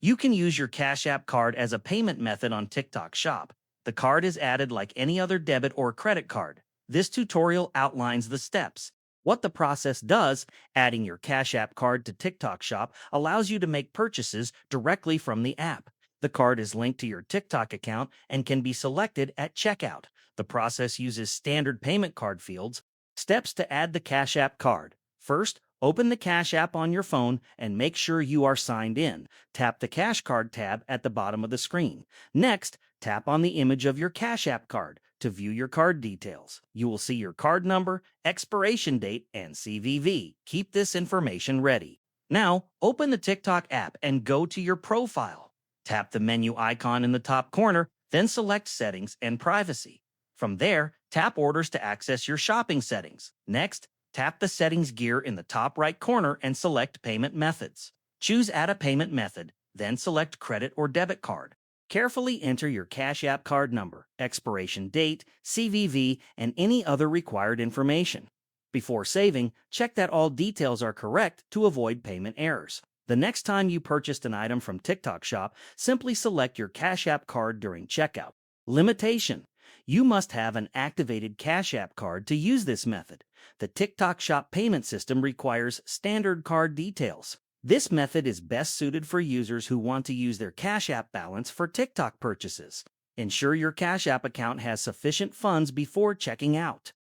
You can use your Cash App card as a payment method on TikTok Shop. The card is added like any other debit or credit card. This tutorial outlines the steps. What the process does, adding your Cash App card to TikTok Shop allows you to make purchases directly from the app. The card is linked to your TikTok account and can be selected at checkout. The process uses standard payment card fields. Steps to add the Cash App card. First, open the Cash App on your phone and make sure you are signed in. Tap the Cash Card tab at the bottom of the screen. Next, tap on the image of your Cash App card to view your card details. You will see your card number, expiration date, and CVV. Keep this information ready. Now, open the TikTok app and go to your profile. Tap the menu icon in the top corner, then select Settings and Privacy. From there, tap Orders to access your shopping settings. Next, tap the Settings gear in the top right corner and select Payment Methods. Choose Add a Payment Method, then select Credit or Debit Card. Carefully enter your Cash App card number, expiration date, CVV, and any other required information. Before saving, check that all details are correct to avoid payment errors. The next time you purchased an item from TikTok Shop, simply select your Cash App card during checkout. Limitation: you must have an activated Cash App card to use this method. The TikTok Shop payment system requires standard card details. This method is best suited for users who want to use their Cash App balance for TikTok purchases. Ensure your Cash App account has sufficient funds before checking out.